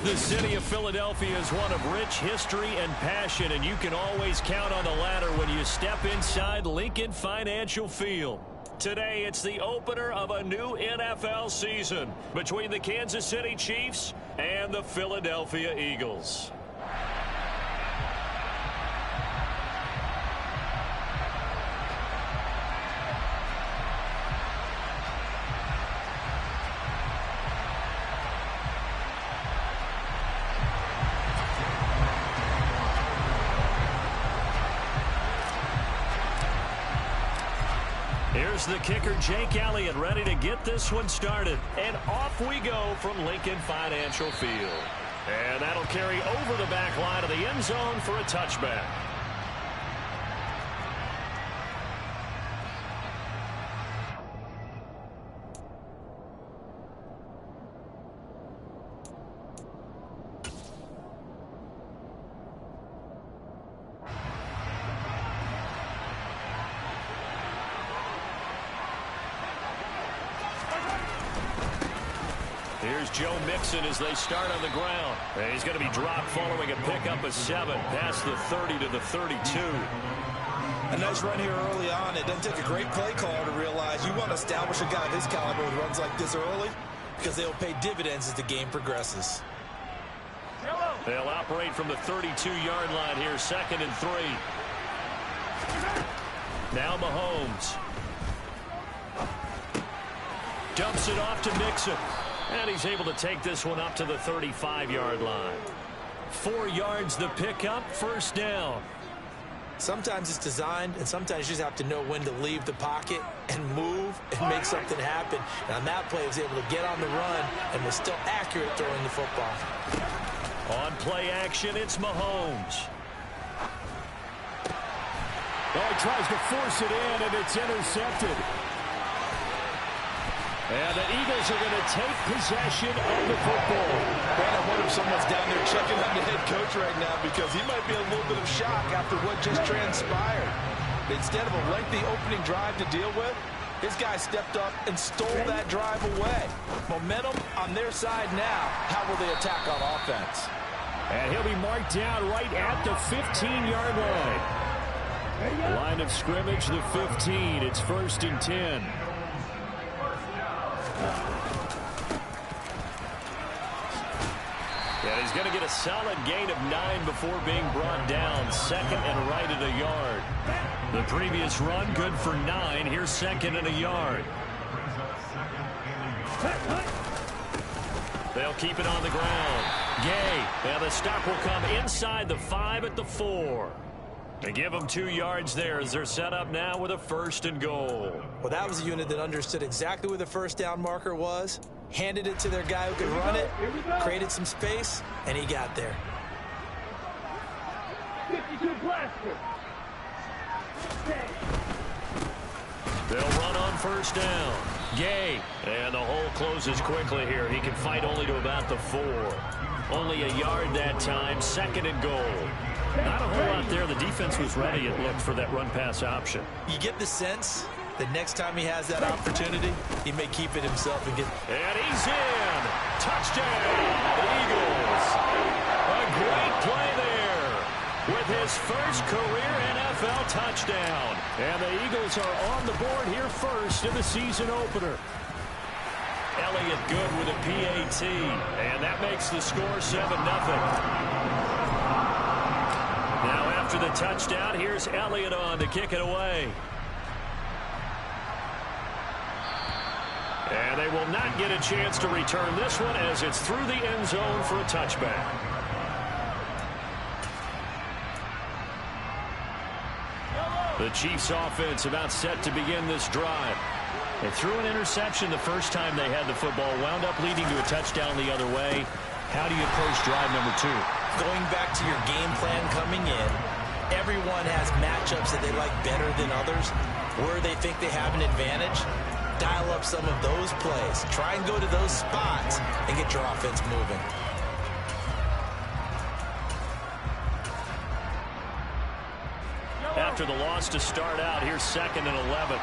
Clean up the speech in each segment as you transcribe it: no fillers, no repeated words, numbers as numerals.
The city of Philadelphia is one of rich history and passion, and you can always count on the latter when you step inside Lincoln Financial Field. Today, it's the opener of a new NFL season between the Kansas City Chiefs and the Philadelphia Eagles. Here's the kicker, Jake Elliott, ready to get this one started. And off we go from Lincoln Financial Field. And that'll carry over the back line of the end zone for a touchback. Here's Joe Mixon as they start on the ground. And he's going to be dropped following a pickup of 7 past the 30 to the 32. A nice run here early on. It doesn't take a great play caller to realize you want to establish a guy of his caliber with runs like this early because they'll pay dividends as the game progresses. They'll operate from the 32-yard line here, 2nd and 3. Now Mahomes. Dumps it off to Mixon. And he's able to take this one up to the 35-yard line. 4 yards the pickup, 1st down. Sometimes it's designed, and sometimes you just have to know when to leave the pocket and move and make something happen. And on that play, he was able to get on the run and was still accurate throwing the football. On play action, it's Mahomes. Oh, he tries to force it in, and it's intercepted. And the Eagles are going to take possession of the football. Man, I wonder if someone's down there checking on the head coach right now because he might be in a little bit of shock after what just transpired. Instead of a lengthy opening drive to deal with, his guy stepped up and stole that drive away. Momentum on their side now. How will they attack on offense? And he'll be marked down right at the 15-yard line. Line of scrimmage, the 15. It's 1st and 10. And he's going to get a solid gain of 9 before being brought down. 2nd and right at a yard. The previous run good for 9. Here's 2nd and a yard. They'll keep it on the ground. Gay. And the stop will come inside the 5 at the 4. They give them 2 yards there as they're set up now with a 1st and goal. Well, that was a unit that understood exactly where the 1st down marker was, handed it to their guy who could run it, created some space, and he got there. 52 blaster. They'll run on 1st down. Gay. And the hole closes quickly here. He can fight only to about the 4. Only a yard that time, 2nd and goal. Not a whole lot there. The defense was ready, it looked, for that run-pass option. You get the sense that next time he has that opportunity, he may keep it himself and get... And he's in! Touchdown, Eagles! A great play there with his first career NFL touchdown. And the Eagles are on the board here first in the season opener. Elliott good with a PAT, and that makes the score 7-0. Now after the touchdown, here's Elliott on to kick it away. And they will not get a chance to return this one as it's through the end zone for a touchback. The Chiefs offense about set to begin this drive. They threw an interception the first time they had the football, wound up leading to a touchdown the other way. How do you approach drive number 2? Going back to your game plan coming in, everyone has matchups that they like better than others, where they think they have an advantage. Dial up some of those plays. Try and go to those spots and get your offense moving. After the loss to start out, here's 2nd and 11.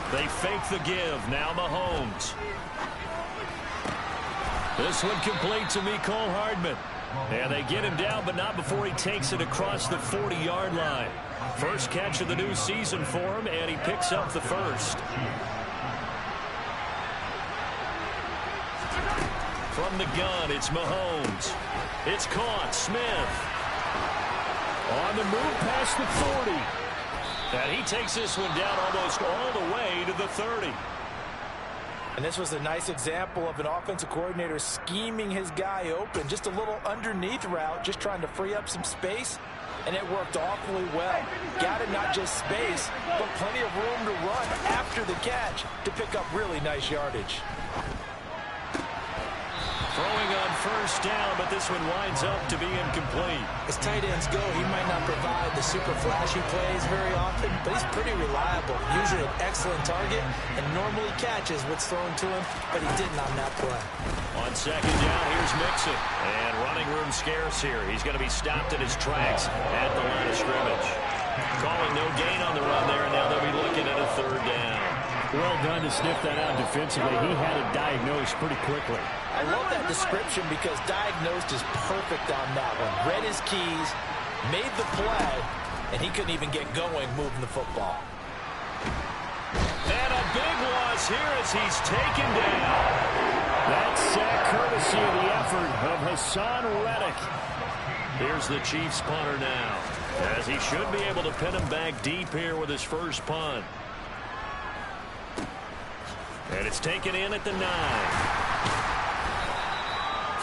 They fake the give. Now Mahomes. This one complete to Mecole Hardman. And they get him down, but not before he takes it across the 40-yard line. First catch of the new season for him, and he picks up the 1st. From the gun, it's Mahomes. It's caught. Smith. On the move past the 40. And he takes this one down almost all the way to the 30. And this was a nice example of an offensive coordinator scheming his guy open. Just a little underneath route, just trying to free up some space. And it worked awfully well. Got him not just space, but plenty of room to run after the catch to pick up really nice yardage. Throwing on 1st down, but this one winds up to be incomplete. As tight ends go, he might not provide the super flashy plays very often, but he's pretty reliable. Usually an excellent target and normally catches what's thrown to him, but he didn't on that play. On 2nd down, here's Mixon. And running room scarce here. He's going to be stopped in his tracks at the line of scrimmage. Calling no gain on the run there, and now they'll be looking at a 3rd down. Well done to sniff that out defensively. He had it diagnosed pretty quickly. I love that description because diagnosed is perfect on that one. Read his keys, made the play, and he couldn't even get going moving the football. And a big loss here as he's taken down. That sack courtesy of the effort of Hassan Reddick. Here's the Chiefs punter now, as he should be able to pin him back deep here with his first punt. And it's taken in at the 9.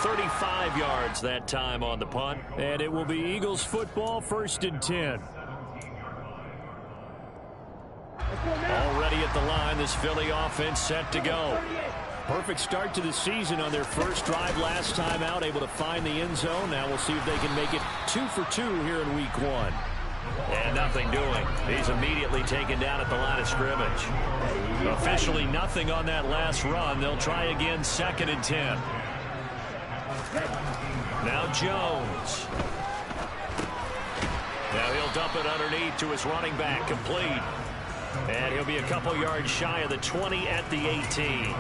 35 yards that time on the punt. And it will be Eagles football, 1st and 10. Already at the line, this Philly offense set to go. Perfect start to the season on their first drive last time out, able to find the end zone. Now we'll see if they can make it 2 for 2 here in week 1. And nothing doing. He's immediately taken down at the line of scrimmage. Officially nothing on that last run. They'll try again, 2nd and 10. Now Jones. Now he'll dump it underneath to his running back, complete. And he'll be a couple yards shy of the 20 at the 18.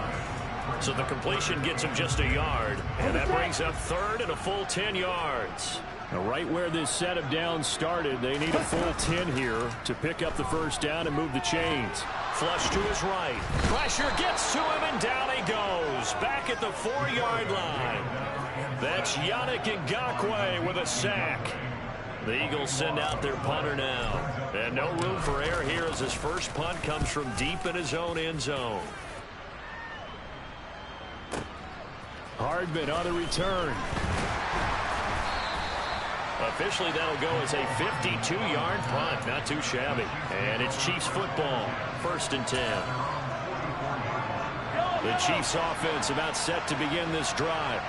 So the completion gets him just a yard. And that brings up 3rd and a full 10 yards. Now right where this set of downs started, they need a full 10 here to pick up the first down and move the chains. Flush to his right. Pressure gets to him, and down he goes. Back at the 4-yard line. That's Yannick Ngakoue with a sack. The Eagles send out their punter now. And no room for error here as his first punt comes from deep in his own end zone. Hardman on the return. Officially, that'll go as a 52-yard punt. Not too shabby. And it's Chiefs football, 1st and 10. The Chiefs offense about set to begin this drive.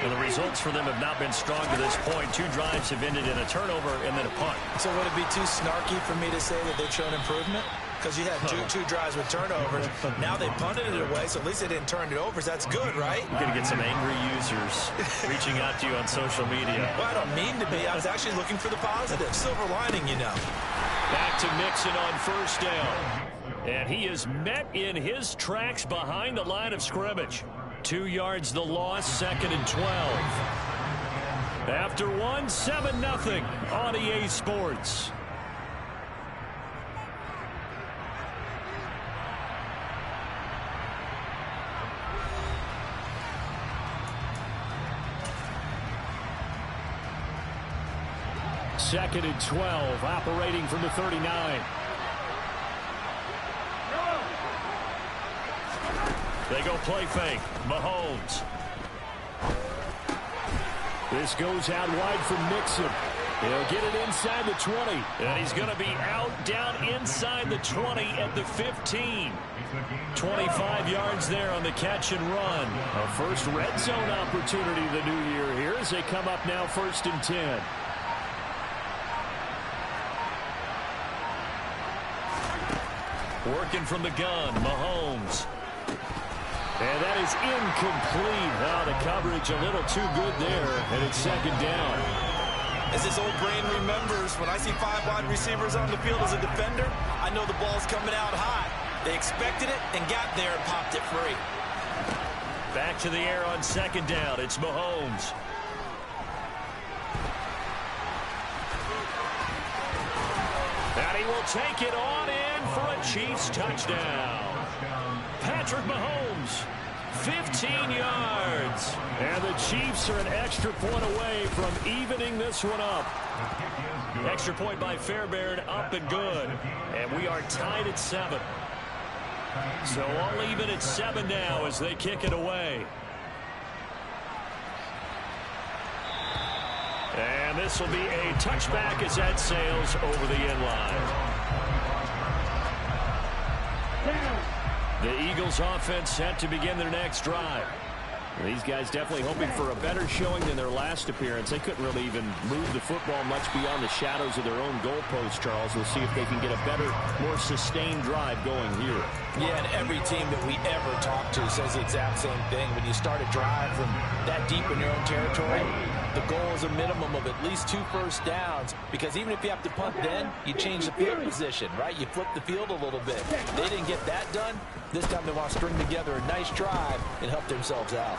And the results for them have not been strong to this point. 2 drives have ended in a turnover and then a punt. So would it be too snarky for me to say that they've shown improvement? Because you had two drives with turnovers. Now they punted it away, so at least they didn't turn it over. So that's good, right? You're going to get some angry users reaching out to you on social media. Well, I don't mean to be. I was actually looking for the positive. Silver lining, you know. Back to Mixon on 1st down. And he is met in his tracks behind the line of scrimmage. 2 yards the loss, 2nd and 12. After 1, 7-0 on EA Sports. Second and 12, operating from the 39. They go play fake. Mahomes. This goes out wide from Mixon. He'll get it inside the 20. And he's going to be out down inside the 20 at the 15. 25 yards there on the catch and run. A first red zone opportunity the new year here as they come up now 1st and 10. Working from the gun, Mahomes. And that is incomplete. Now the coverage a little too good there, and it's 2nd down. As this old brain remembers, when I see 5 wide receivers on the field as a defender, I know the ball's coming out high. They expected it and got there and popped it free. Back to the air on 2nd down. It's Mahomes. And he will take it on in for a Chiefs touchdown. Patrick Mahomes, 15 yards. And the Chiefs are an extra point away from evening this one up. Extra point by Fairbairn, up and good. And we are tied at 7. So all even at 7 now as they kick it away. And this will be a touchback as that sails over the end line. The Eagles offense set to begin their next drive. These guys definitely hoping for a better showing than their last appearance. They couldn't really even move the football much beyond the shadows of their own goalpost, Charles. We'll see if they can get a better, more sustained drive going here. Yeah, and every team that we ever talk to says the exact same thing. When you start a drive from that deep in your own territory, the goal is a minimum of at least 2 first downs, because even if you have to punt then, you change the field position, right? You flip the field a little bit. They didn't get that done. This time they want to string together a nice drive and help themselves out.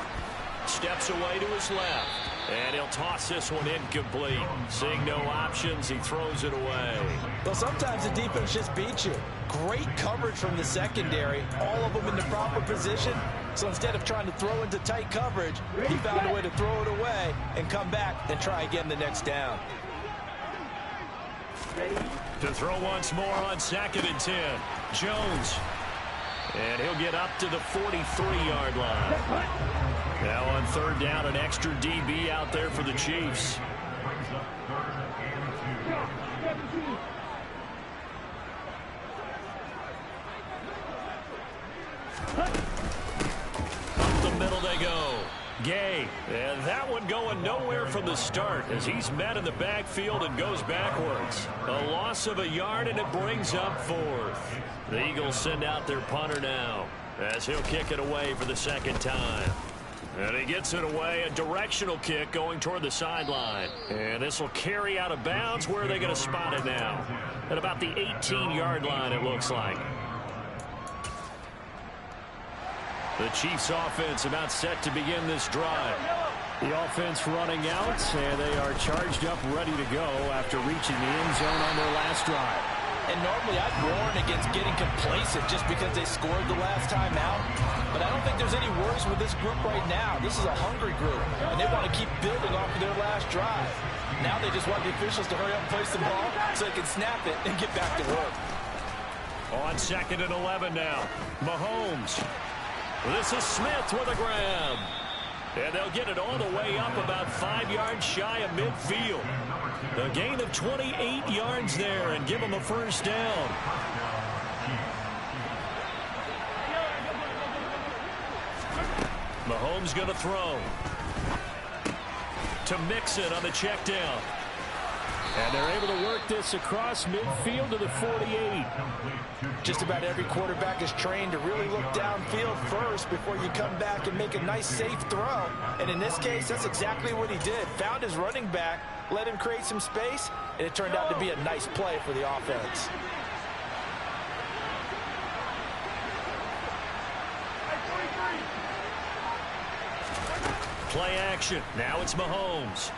Steps away to his left, and he'll toss this one incomplete. Seeing no options, he throws it away. Well, sometimes the defense just beats you. Great coverage from the secondary, all of them in the proper position. So instead of trying to throw into tight coverage, he found a way to throw it away and come back and try again the next down. To throw once more on 2nd and 10. Jones. And he'll get up to the 43-yard line. Now on 3rd down, an extra DB out there for the Chiefs. Up the middle they go. Gay, and that one going nowhere from the start as he's met in the backfield and goes backwards. A loss of a yard, and it brings up 4th. The Eagles send out their punter now as he'll kick it away for the 2nd time. And he gets it away, a directional kick going toward the sideline. And this will carry out of bounds. Where are they going to spot it now? At about the 18-yard line, it looks like. The Chiefs offense about set to begin this drive. The offense running out, and they are charged up, ready to go after reaching the end zone on their last drive. And normally I'd warn against getting complacent just because they scored the last time out. But I don't think there's any worries with this group right now. This is a hungry group, and they want to keep building off of their last drive. Now they just want the officials to hurry up and place the ball so they can snap it and get back to work. On 2nd and 11 now. Mahomes. This is Smith with a grab. And they'll get it all the way up about 5 yards shy of midfield. A gain of 28 yards there and give them a first down. Mahomes going to throw. To Mixon on the check down. And they're able to work this across midfield to the 48. Just about every quarterback is trained to really look downfield first before you come back and make a nice, safe throw. And in this case, that's exactly what he did. Found his running back, let him create some space, and it turned out to be a nice play for the offense. Play action. Now it's Mahomes.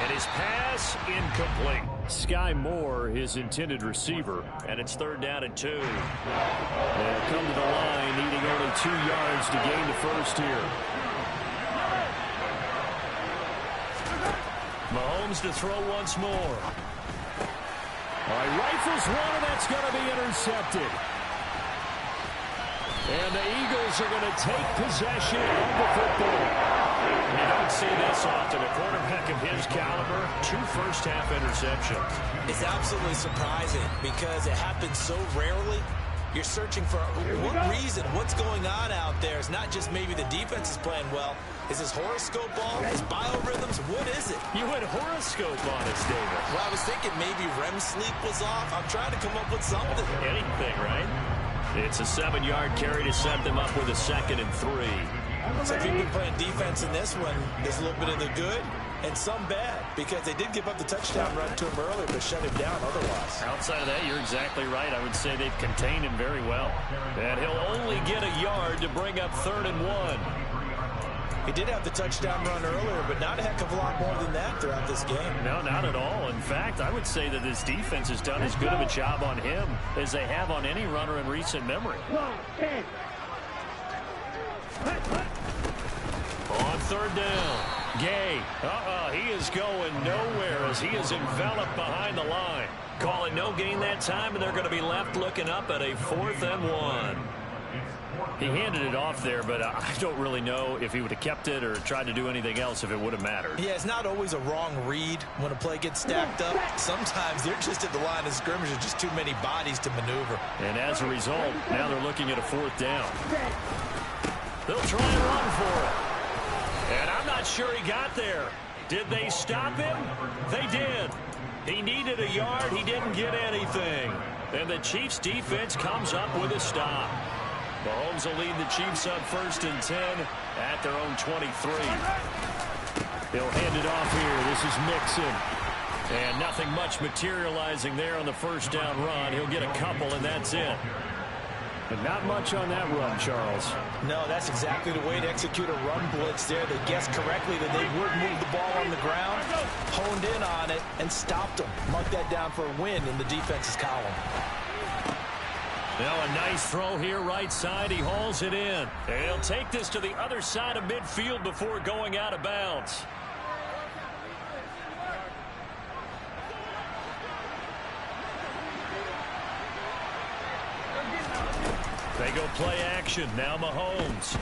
And his pass incomplete. Sky Moore, his intended receiver, and it's 3rd down and 2. They'll come to the line, needing only 2 yards to gain the first here. Mahomes to throw once more. All right, rifles one, and that's going to be intercepted. And the Eagles are going to take possession of the football. You don't see this often. A quarterback of his caliber, 2 first-half interceptions. It's absolutely surprising because it happens so rarely. You're searching for what reason, what's going on out there. It's not just maybe the defense is playing well. Is this horoscope ball? Is biorhythms? What is it? You went horoscope on us, David. Well, I was thinking maybe REM sleep was off. I'm trying to come up with something. Anything, right? It's a 7-yard carry to set them up with a 2nd and 3. So if you've been playing defense in this one, there's a little bit of the good and some bad, because they did give up the touchdown run to him earlier, but shut him down otherwise. Outside of that, you're exactly right. I would say they've contained him very well. And he'll only get a yard to bring up 3rd and 1. He did have the touchdown run earlier, but not a heck of a lot more than that throughout this game. No, not at all. In fact, I would say that this defense has done as good of a job on him as they have on any runner in recent memory. On 3rd down, Gay. He is going nowhere as he is enveloped behind the line. Call it no gain that time, and they're going to be left looking up at a 4th and 1. He handed it off there, but I don't really know if he would have kept it or tried to do anything else if it would have mattered. Yeah, it's not always a wrong read when a play gets stacked up. Sometimes they're just at the line of scrimmage with just too many bodies to maneuver. And as a result, now they're looking at a 4th down. They'll try and run for it. And I'm not sure he got there. Did they stop him? They did. He needed a yard. He didn't get anything. And the Chiefs defense comes up with a stop. Mahomes will lead the Chiefs up 1st and 10 at their own 23. They'll hand it off here. This is Mixon. And nothing much materializing there on the first down run. He'll get a couple, and that's it. And not much on that run, Charles. No, that's exactly the way to execute a run blitz there. They guessed correctly that they would move the ball on the ground, honed in on it, and stopped them. Mark that down for a win in the defense's column. Now a nice throw here right side. He hauls it in. And he'll take this to the other side of midfield before going out of bounds. They go play action. Now Mahomes.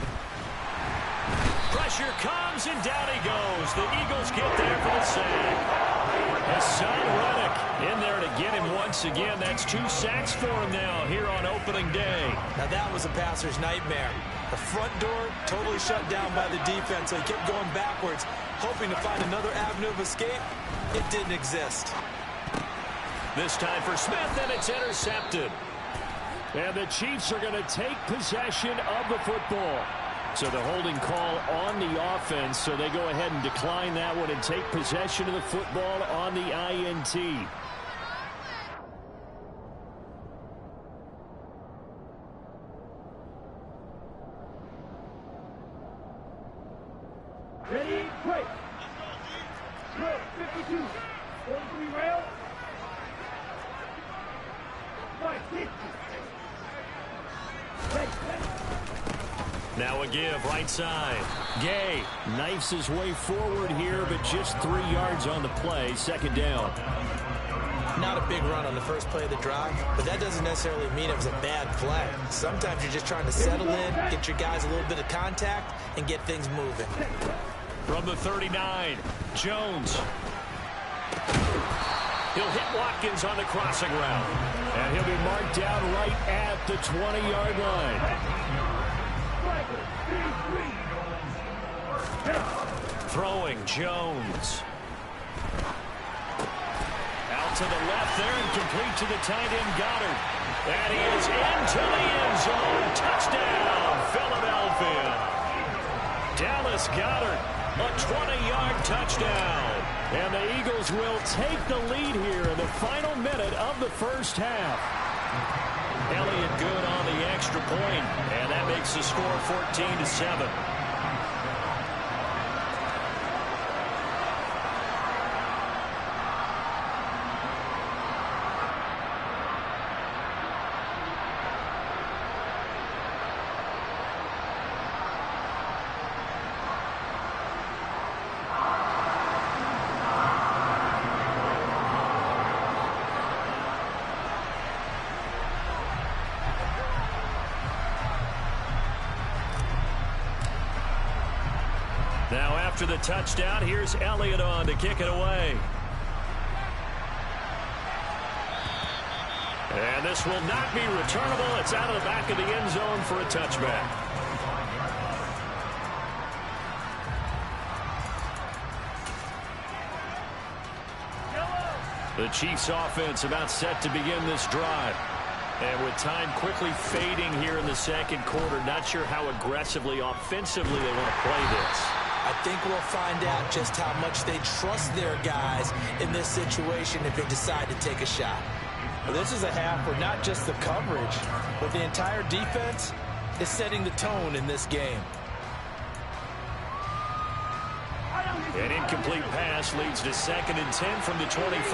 Pressure comes, and down he goes. The Eagles get there for the sack. Hassan Reddick in there to get him once again. That's 2 sacks for him now here on opening day. Now that was a passer's nightmare. The front door totally shut down by the defense, so he kept going backwards, hoping to find another avenue of escape. It didn't exist. This time for Smith, and it's intercepted. And the Chiefs are going to take possession of the football. So the holding call on the offense, so they go ahead and decline that one and take possession of the football on the INT. Ready, break. Drill, 52. 43 rail. Right, 50. Now a give right side. Gay knifes his way forward here, but just 3 yards on the play. 2nd down. Not a big run on the first play of the drive, but that doesn't necessarily mean it was a bad play. Sometimes you're just trying to settle in, get your guys a little bit of contact, and get things moving. From the 39, Jones. He'll hit Watkins on the crossing route. And he'll be marked down right at the 20-yard line. Throwing Jones. Out to the left there and complete to the tight end Goddard. And he is into the end zone. Touchdown, Philadelphia. Dallas Goddard, a 20-yard touchdown. And the Eagles will take the lead here in the final minute of the first half. Elliott good on the extra point, and that makes the score 14-7. Now after the touchdown, here's Elliott on to kick it away. And this will not be returnable. It's out of the back of the end zone for a touchback. The Chiefs offense about set to begin this drive. And with time quickly fading here in the 2nd quarter, not sure how aggressively, offensively they want to play this. I think we'll find out just how much they trust their guys in this situation if they decide to take a shot. Well, this is a half where not just the coverage, but the entire defense is setting the tone in this game. An incomplete pass leads to 2nd and 10 from the 25.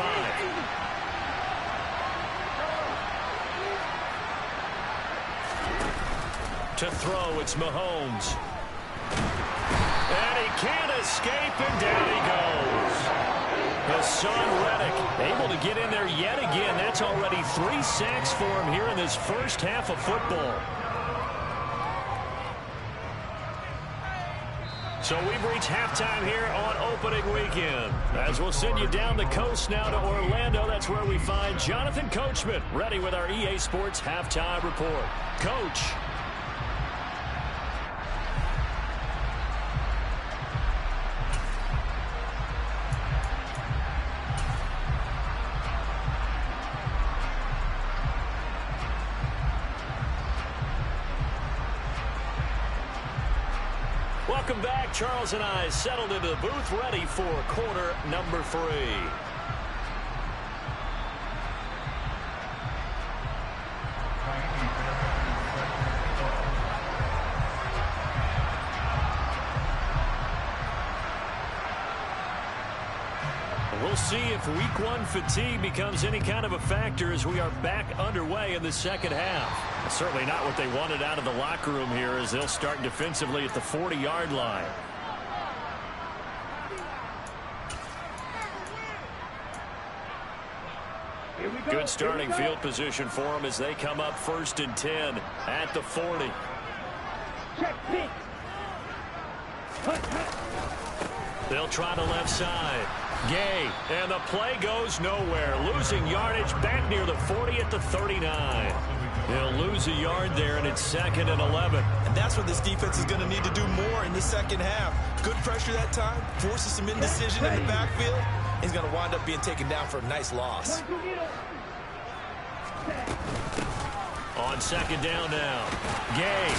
To throw, it's Mahomes. And he can't escape, and down he goes. Hassan Reddick able to get in there yet again. That's already 3 sacks for him here in this first half of football. So we've reached halftime here on opening weekend. As we'll send you down the coast now to Orlando, that's where we find Jonathan Coachman ready with our EA Sports Halftime Report. Coach. Welcome back. Charles and I settled into the booth, ready for quarter number 3. We'll see if week 1 fatigue becomes any kind of a factor as we are back underway in the second half. Certainly not what they wanted out of the locker room here as they'll start defensively at the 40-yard line. Good starting field position for them as they come up 1st and 10 at the 40. They'll try the left side. Gay, and the play goes nowhere. Losing yardage back near the 40 at the 39. They'll lose a yard there, and it's 2nd and 11. And that's what this defense is going to need to do more in the second half. Good pressure that time, forces some indecision in the backfield. He's going to wind up being taken down for a nice loss. On 2nd down now. Gay.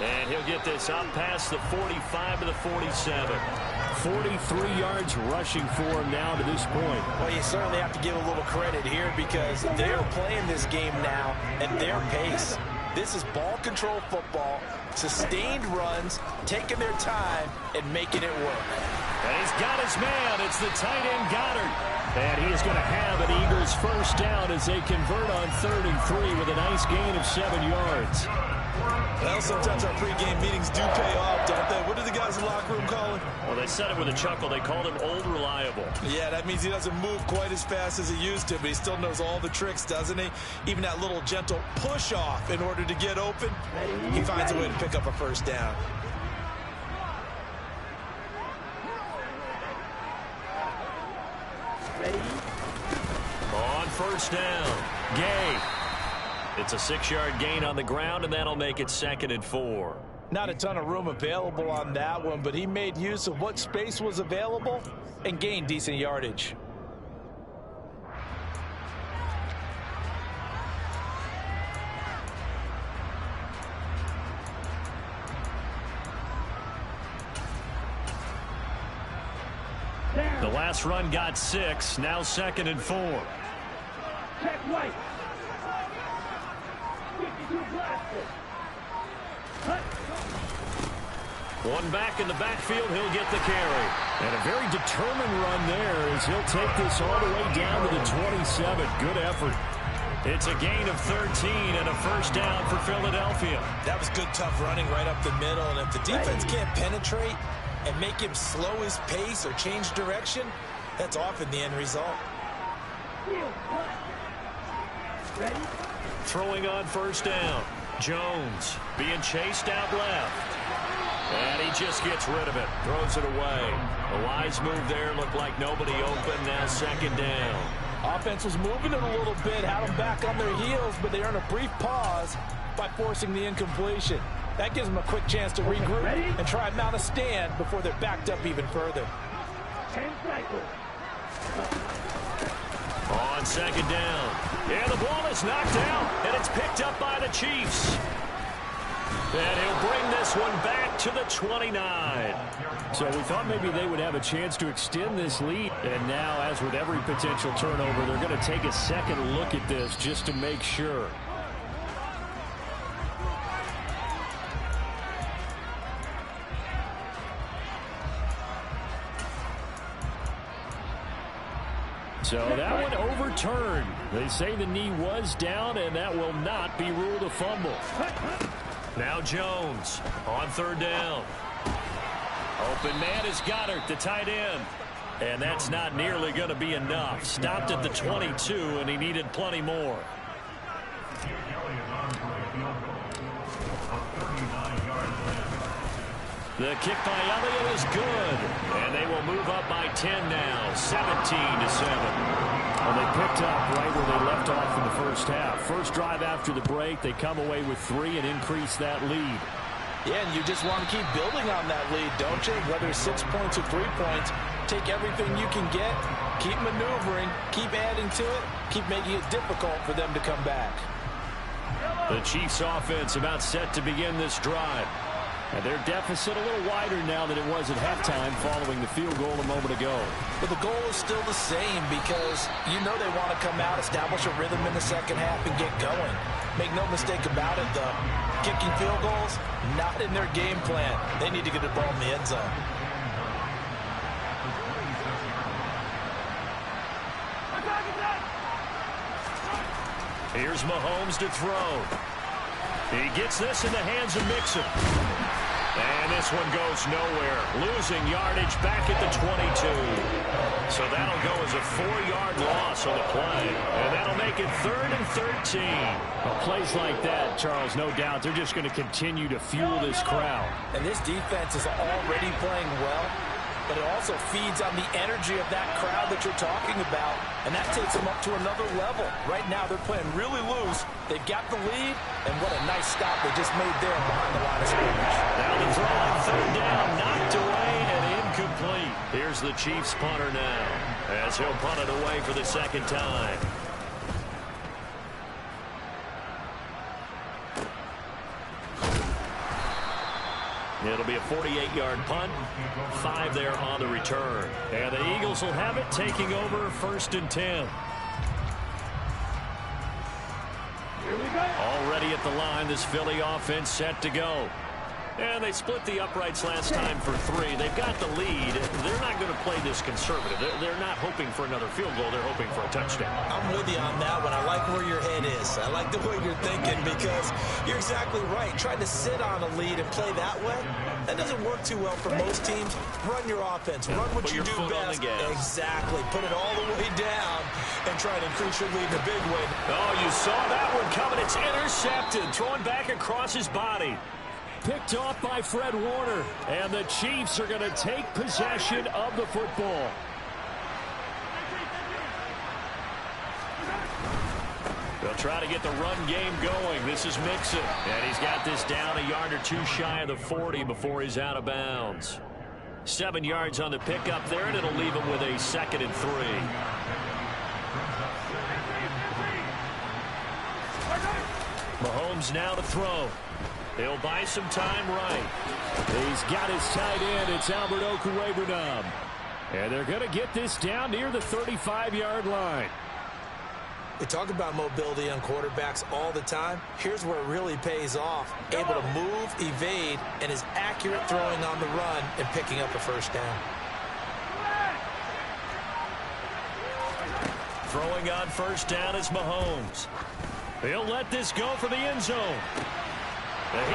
And he'll get this up past the 45 to the 47. 43 yards rushing for him now to this point. Well, you certainly have to give a little credit here because they're playing this game now at their pace. This is ball control football, sustained runs, taking their time, and making it work. And he's got his man. It's the tight end Goddard. And he is going to have an Eagles first down as they convert on 3rd and 3 with a nice gain of 7 yards. Well, sometimes our pregame meetings do pay off, don't they? What do the guys in the locker room call him? Well, they said it with a chuckle. They called him Old Reliable. Yeah, that means he doesn't move quite as fast as he used to, but he still knows all the tricks, doesn't he? Even that little gentle push-off in order to get open, he finds a way to pick up a first down. On 1st down, Gay. It's a 6-yard gain on the ground, and that'll make it 2nd and 4. Not a ton of room available on that one, but he made use of what space was available and gained decent yardage. The last run got 6, now 2nd and 4. Check right. 52 blasted. One back in the backfield, he'll get the carry. And a very determined run there as he'll take this all the way down to the 27. Good effort. It's a gain of 13 and a first down for Philadelphia. That was good, tough running right up the middle. And if the defense can't penetrate and make him slow his pace or change direction, that's often the end result. Ready? Throwing on 1st down. Jones being chased out left. And he just gets rid of it. Throws it away. A wise move there. Looked like nobody open. Now 2nd down. Offense was moving it a little bit, had them back on their heels, but they earned a brief pause by forcing the incompletion. That gives them a quick chance to regroup and try and mount a stand before they're backed up even further. 10 cycles. On 2nd down. And the ball is knocked out, and it's picked up by the Chiefs. And he'll bring this one back to the 29. So we thought maybe they would have a chance to extend this lead. And now, as with every potential turnover, they're going to take a second look at this just to make sure. So that one overturned. They say the knee was down, and that will not be ruled a fumble. Now Jones on 3rd down. Open man is Goddard, the tight end. And that's not nearly going to be enough. Stopped at the 22, and he needed plenty more. The kick by Elliott is good. And they will move up by 10 now, 17-7. Well, they picked up right where they left off in the first half. First drive after the break, they come away with 3 and increase that lead. Yeah, and you just want to keep building on that lead, don't you? Whether it's 6 points or 3 points, take everything you can get, keep maneuvering, keep adding to it, keep making it difficult for them to come back. The Chiefs offense about set to begin this drive. And their deficit a little wider now than it was at halftime following the field goal a moment ago. But the goal is still the same because you know they want to come out, establish a rhythm in the second half, and get going. Make no mistake about it, though. Kicking field goals, not in their game plan. They need to get the ball in the end zone. Here's Mahomes to throw. He gets this in the hands of Mixon. And this one goes nowhere. Losing yardage back at the 22. So that'll go as a 4-yard loss on the play. And that'll make it 3rd and 13. Well, plays like that, Charles, no doubt, they're just going to continue to fuel this crowd. And this defense is already playing well, but it also feeds on the energy of that crowd that you're talking about, and that takes them up to another level. Right now, they're playing really loose. They've got the lead, and what a nice stop they just made there behind the line of scrimmage. Now the throw on 3rd down, knocked away and incomplete. Here's the Chiefs punter now, as he'll punt it away for the second time. It'll be a 48-yard punt, 5 there on the return. And the Eagles will have it, taking over 1st and 10. Here we go. Already at the line, this Philly offense set to go. And they split the uprights last time for 3. They've got the lead. They're not going to play this conservative. They're not hoping for another field goal. They're hoping for a touchdown. I'm with you on that one. I like where your head is. I like the way you're thinking because you're exactly right. Trying to sit on a lead and play that way, that doesn't work too well for most teams. Run your offense. Run what you do best. Exactly. Put it all the way down and try to increase your lead in a big way. Oh, you saw that one coming. It's intercepted. Thrown back across his body. Picked off by Fred Warner. And the Chiefs are going to take possession of the football. They'll try to get the run game going. This is Mixon. And he's got this down a yard or 2 shy of the 40 before he's out of bounds. 7 yards on the pickup there, and it'll leave him with a 2nd and 3. Mahomes now to throw. He'll buy some time right. He's got his tight end. It's Albert Okwuegbunam. And they're going to get this down near the 35-yard line. We talk about mobility on quarterbacks all the time. Here's where it really pays off. Able to move, evade, and is accurate throwing on the run and picking up a 1st down. Throwing on 1st down is Mahomes. He'll let this go for the end zone.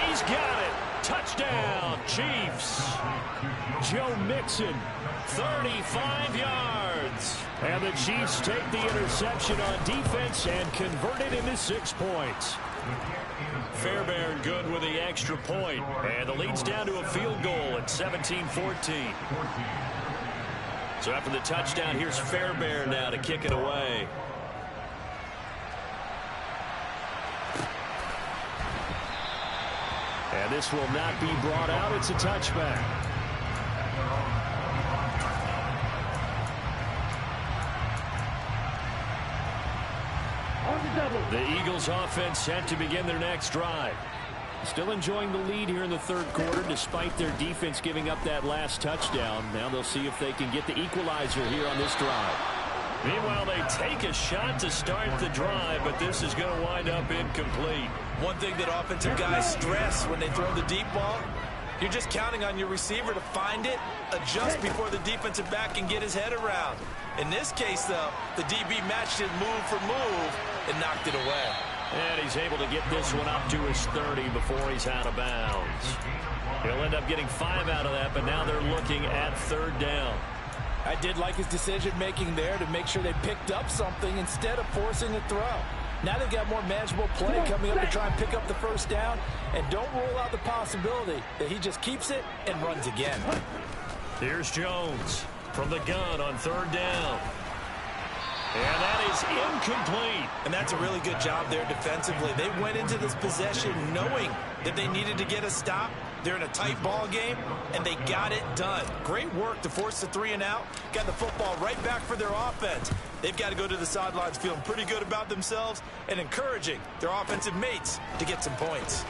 He's got it. Touchdown, Chiefs. Joe Mixon, 35 yards. And the Chiefs take the interception on defense and convert it into 6 points. Fairbairn good with the extra point. And the lead's down to a field goal at 17-14. So after the touchdown, here's Fairbairn now to kick it away. And this will not be brought out. It's a touchback. On the double. The Eagles offense set to begin their next drive. Still enjoying the lead here in the 3rd quarter despite their defense giving up that last touchdown. Now they'll see if they can get the equalizer here on this drive. Meanwhile, they take a shot to start the drive, but this is going to wind up incomplete. One thing that offensive guys stress when they throw the deep ball, you're just counting on your receiver to find it, adjust before the defensive back can get his head around. In this case, though, the DB matched it move for move and knocked it away. And he's able to get this one up to his 30 before he's out of bounds. He'll end up getting 5 out of that, but now they're looking at 3rd down. I did like his decision-making there to make sure they picked up something instead of forcing a throw. Now they've got more manageable play coming up to try and pick up the 1st down, and don't rule out the possibility that he just keeps it and runs again. Here's Jones from the gun on 3rd down. And that is incomplete. And that's a really good job there defensively. They went into this possession knowing that they needed to get a stop. They're in a tight ball game, and they got it done. Great work to force the 3 and out. Got the football right back for their offense. They've got to go to the sidelines feeling pretty good about themselves and encouraging their offensive mates to get some points.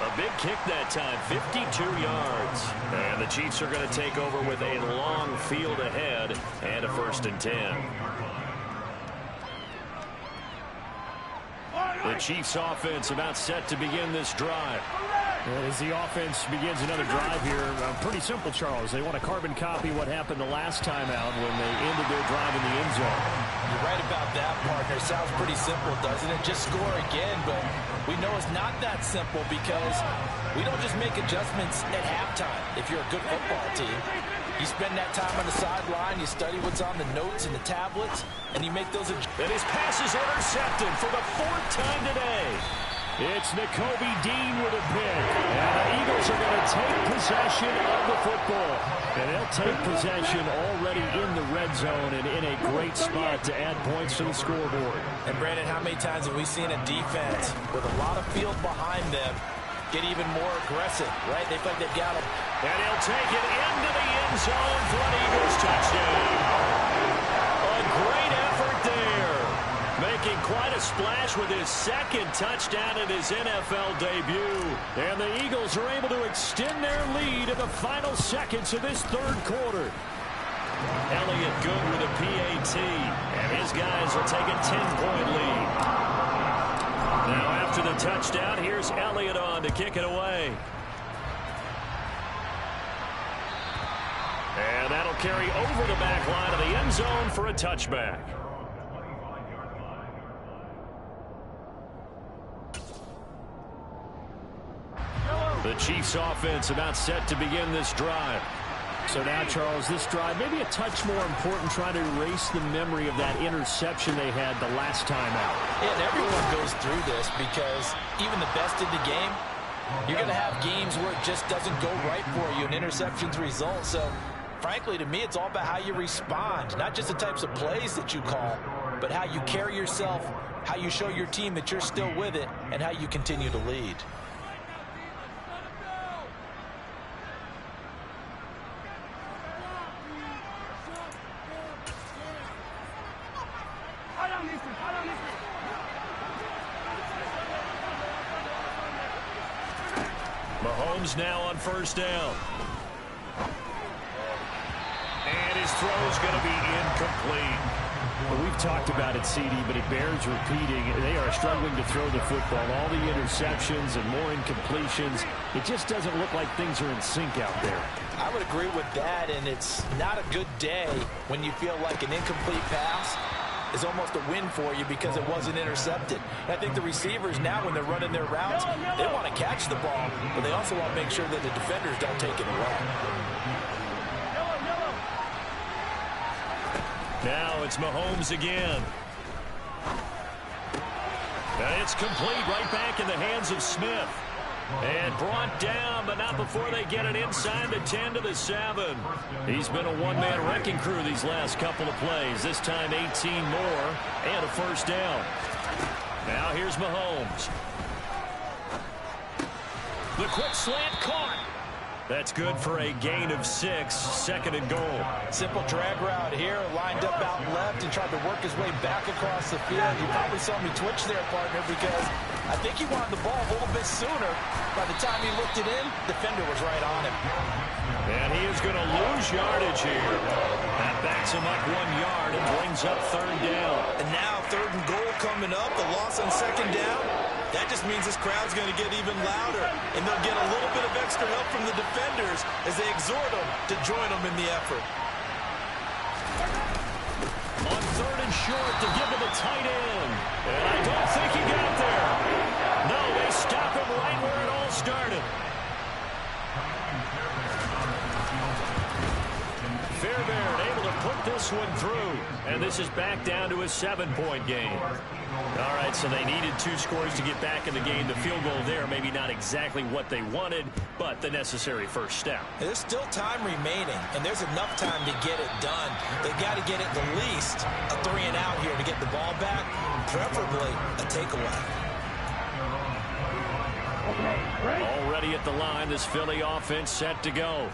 A big kick that time, 52 yards. And the Chiefs are going to take over with a long field ahead and a 1st and 10. The Chiefs offense about set to begin this drive. As the offense begins another drive here, pretty simple, Charles. They want to carbon copy what happened the last time out when they ended their drive in the end zone. You're right about that, partner. Sounds pretty simple, doesn't it? Just score again, but we know it's not that simple because we don't just make adjustments at halftime if you're a good football team. You spend that time on the sideline, you study what's on the notes and the tablets, and you make those adjustments. And his pass is intercepted for the 4th time today. It's Nakobe Dean with a pick. And the Eagles are going to take possession of the football. And they'll take possession already in the red zone and in a great spot to add points to the scoreboard. And, Brandon, how many times have we seen a defense with a lot of field behind them get even more aggressive, right? They think they've got them. And he'll take it into the end zone for an Eagles touchdown. A great effort there. Making quite a splash with his 2nd touchdown in his NFL debut. And the Eagles are able to extend their lead in the final seconds of this 3rd quarter. Elliott good with a PAT. And his guys will take a 10-point lead. Now after the touchdown, here's Elliott on to kick it away. And that'll carry over the back line of the end zone for a touchback. The Chiefs offense about set to begin this drive. So now, Charles, this drive maybe a touch more important, trying to erase the memory of that interception they had the last time out. Yeah, and everyone goes through this because even the best in the game, you're going to have games where it just doesn't go right for you, and interceptions result. So, frankly, to me, it's all about how you respond, not just the types of plays that you call, but how you carry yourself, how you show your team that you're still with it, and how you continue to lead. Mahomes now on 1st down. And his throw's going to be incomplete. Well, we've talked about it, CD, but it bears repeating. They are struggling to throw the football. All the interceptions and more incompletions. It just doesn't look like things are in sync out there. I would agree with that, and it's not a good day when you feel like an incomplete pass is almost a win for you because it wasn't intercepted. And I think the receivers now, when they're running their routes, they want to catch the ball, but they also want to make sure that the defenders don't take it away. Now it's Mahomes again. And it's complete, right back in the hands of Smith. And brought down, but not before they get it inside the 10 to the 7. He's been a one-man wrecking crew these last couple of plays. This time 18 more and a 1st down. Now here's Mahomes. The quick slant caught. That's good for a gain of 6, 2nd and goal. Simple drag route here, lined up out left and tried to work his way back across the field. You probably saw me twitch there, partner, because I think he wanted the ball a little bit sooner. By the time he looked it in, defender was right on him. And he is going to lose yardage here. That backs him up 1 yard and brings up 3rd down. And now 3rd and goal coming up, the loss on 2nd down. That just means this crowd's going to get even louder, and they'll get a little bit of extra help from the defenders as they exhort them to join them in the effort. On 3rd and short to give to the tight end. And I don't think he got there. No, they stop him right where it all started. Fairbairn able to put this one through. And this is back down to a 7-point game. All right, so they needed 2 scores to get back in the game. The field goal there, maybe not exactly what they wanted, but the necessary 1st step. There's still time remaining, and there's enough time to get it done. They've got to get at the least a 3 and out here to get the ball back, preferably a takeaway. Already at the line, this Philly offense set to go.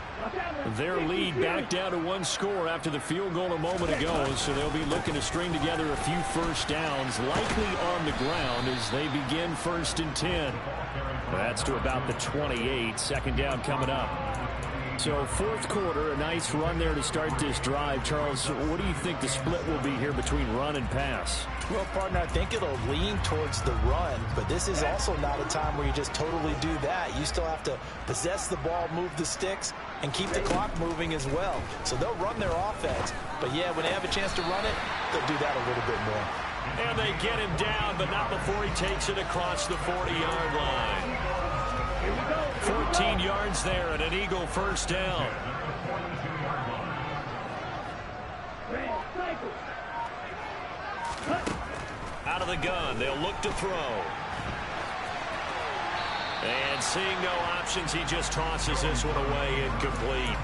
Their lead back down to 1 score after the field goal a moment ago, so they'll be looking to string together a few 1st downs, likely on the ground as they begin 1st and 10. That's to about the 28. Second down coming up. So fourth quarter, a nice run there to start this drive. Charles, what do you think the split will be here between run and pass? Well, partner, I think it'll lean towards the run, but this is also not a time where you just totally do that. You still have to possess the ball, move the sticks, and keep the clock moving as well. So they'll run their offense, but yeah, when they have a chance to run it, they'll do that a little bit more. And they get him down, but not before he takes it across the 40-yard line. 14 yards there and an Eagle first down. Out of the gun, they'll look to throw. And seeing no options, he just tosses this one away incomplete.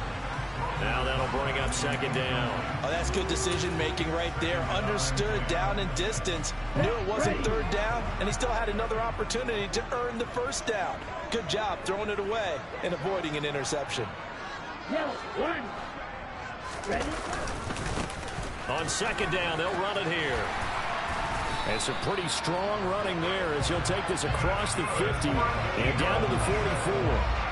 Now that'll bring up second down. Oh, that's good decision-making right there. Understood down and distance. Knew it wasn't third down, and he still had another opportunity to earn the first down. Good job throwing it away and avoiding an interception. On second down, they'll run it here. And some pretty strong running there as he'll take this across the 50 and down to the 44.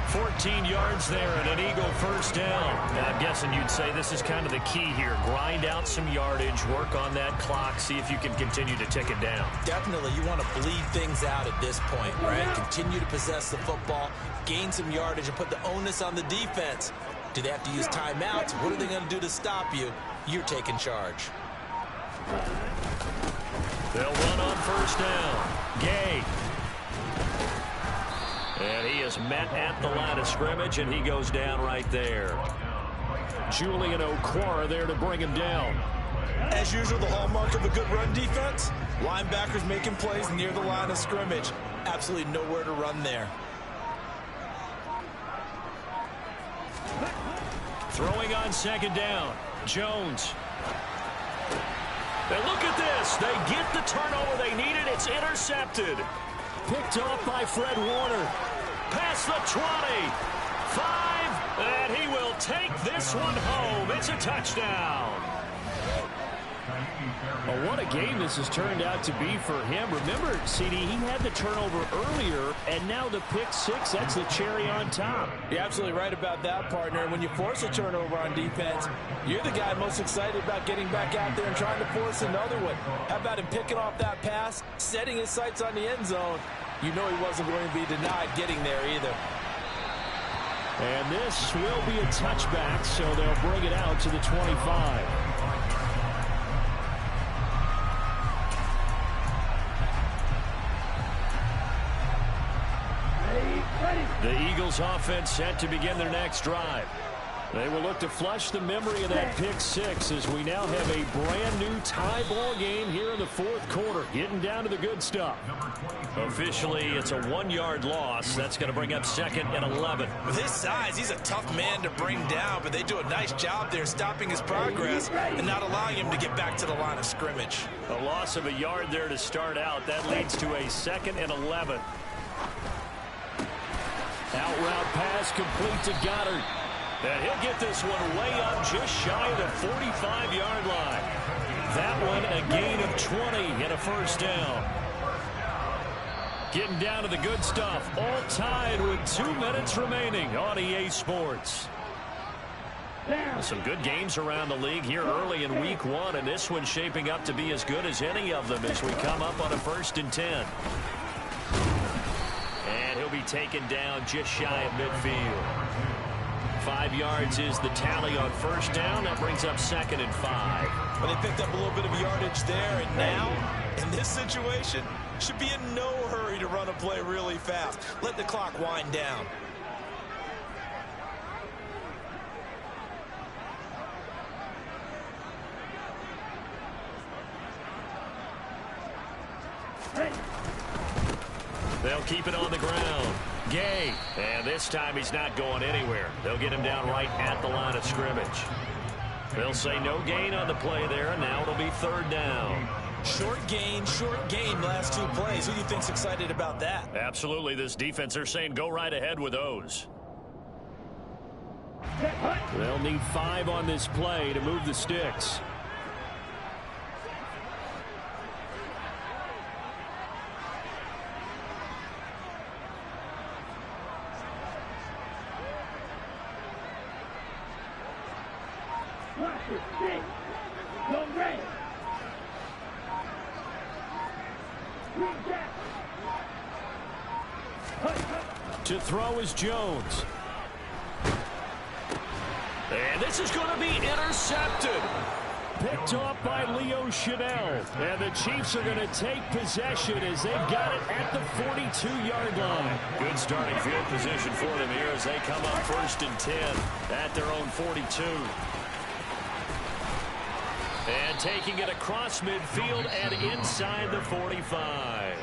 14 yards there and an Eagle first down. Now, I'm guessing you'd say this is kind of the key here. Grind out some yardage, work on that clock, see if you can continue to tick it down. Definitely, you want to bleed things out at this point, right? Continue to possess the football, gain some yardage, and put the onus on the defense. Do they have to use timeouts? What are they going to do to stop you? You're taking charge. They'll run on first down. Gay. And he is met at the line of scrimmage, and he goes down right there. Julian Okwara there to bring him down. As usual, the hallmark of a good run defense, linebackers making plays near the line of scrimmage. Absolutely nowhere to run there. Throwing on second down. Jones. And look at this. They get the turnover they needed. It's intercepted. Picked off by Fred Warner. Past the 20. 5. And he will take this one home. It's a touchdown. Well, what a game this has turned out to be for him. Remember, CD, he had the turnover earlier, and now the pick six, that's the cherry on top. You're absolutely right about that, partner. When you force a turnover on defense, you're the guy most excited about getting back out there and trying to force another one. How about him picking off that pass, setting his sights on the end zone? You know he wasn't going to be denied getting there either. And this will be a touchback, so they'll bring it out to the 25. The Eagles offense set to begin their next drive. They will look to flush the memory of that pick six as we now have a brand new tie ball game here in the fourth quarter, getting down to the good stuff. Officially, it's a 1-yard loss. That's going to bring up second and 11. With his size, he's a tough man to bring down, but they do a nice job there stopping his progress and not allowing him to get back to the line of scrimmage. A loss of a yard there to start out. That leads to a second and 11. Out route pass complete to Goddard. And he'll get this one way up just shy of the 45-yard line. That one a gain of 20 and a first down. Getting down to the good stuff. All tied with 2 minutes remaining on EA Sports. Some good games around the league here early in week one, and this one's shaping up to be as good as any of them as we come up on a 1st and 10. And he'll be taken down just shy of midfield. 5 yards is the tally on first down. That brings up second and 5. But they picked up a little bit of yardage there, and now, in this situation, should be in no hurry to run a play really fast. Let the clock wind down. They'll keep it on the ground. Gay. And this time he's not going anywhere. They'll get him down right at the line of scrimmage. They'll say no gain on the play there, and now it'll be third down. Short gain last 2 plays. Who do you think's excited about that? Absolutely. This defense, they're saying go right ahead with those. They'll need 5 on this play to move the sticks. Sector 6. Zone ready. Green gap. To throw is Jones. And this is going to be intercepted. Picked off by Leo Chanel. And the Chiefs are going to take possession as they've got it at the 42-yard line. Good starting field position for them here as they come up 1st and 10 at their own 42. And taking it across midfield and inside the 45.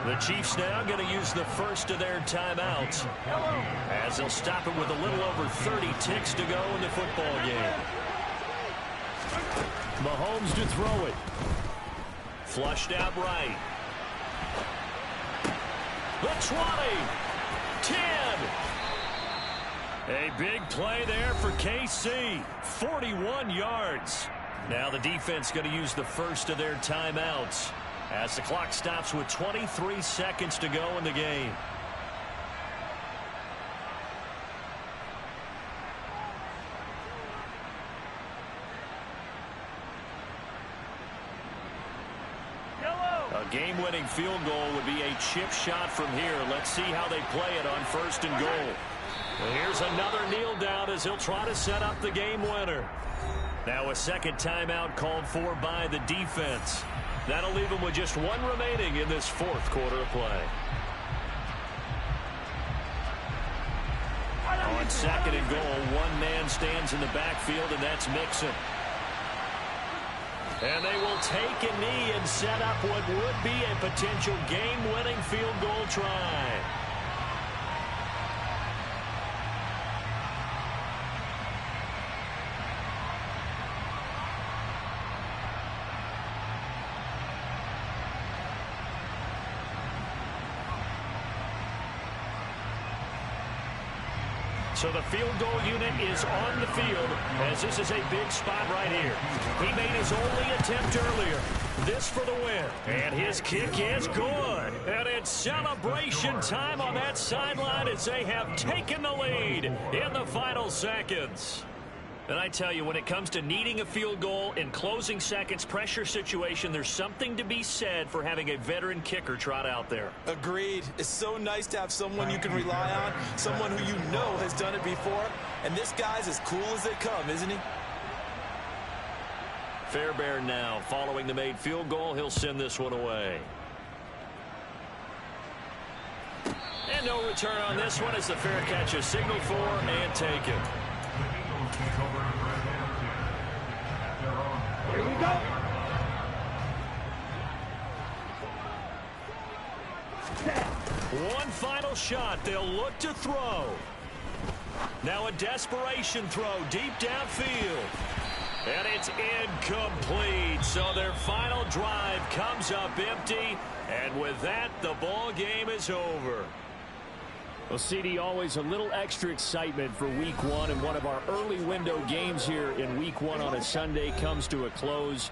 The Chiefs now going to use the first of their timeouts as they'll stop it with a little over 30 ticks to go in the football game. Mahomes to throw it. Flushed out right. The 20. 10. A big play there for KC. 41 yards. Now the defense going to use the first of their timeouts as the clock stops with 23 seconds to go in the game. A game-winning field goal would be a chip shot from here. Let's see how they play it on 1st and goal. And here's another kneel down as he'll try to set up the game winner. Now a second timeout called for by the defense. That'll leave them with just one remaining in this 4th quarter of play. On 2nd and goal, one man stands in the backfield, and that's Mixon. And they will take a knee and set up what would be a potential game-winning field goal try. So the field goal unit is on the field as this is a big spot right here. He made his only attempt earlier. This for the win. And his kick is good. And it's celebration time on that sideline as they have taken the lead in the final seconds. And I tell you, when it comes to needing a field goal in closing seconds, pressure situation, there's something to be said for having a veteran kicker trot out there. Agreed. It's so nice to have someone you can rely on, someone who you know has done it before. And this guy's as cool as they come, isn't he? Fairbairn now following the made field goal. He'll send this one away. And no return on this one as the fair catch is signaled for and taken. Here we go. One final shot. They'll look to throw. Now a desperation throw deep downfield. And it's incomplete. So their final drive comes up empty. And with that, the ball game is over. Well, CD, always a little extra excitement for Week 1, and one of our early window games here in Week 1 on a Sunday comes to a close.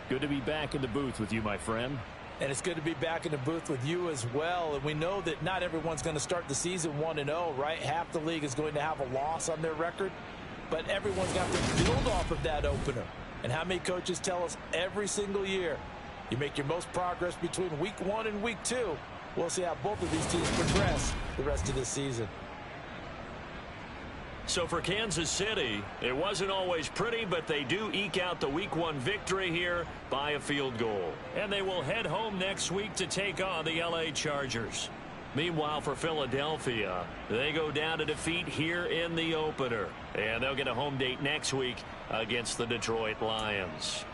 Good to be back in the booth with you, my friend. And it's good to be back in the booth with you as well. And we know that not everyone's going to start the season 1-0, right? Half the league is going to have a loss on their record, but everyone's got to build off of that opener. And how many coaches tell us every single year, you make your most progress between Week 1 and Week 2. We'll see how both of these teams progress the rest of this season. So for Kansas City, it wasn't always pretty, but they do eke out the Week 1 victory here by a field goal. And they will head home next week to take on the LA Chargers. Meanwhile, for Philadelphia, they go down to defeat here in the opener. And they'll get a home date next week against the Detroit Lions.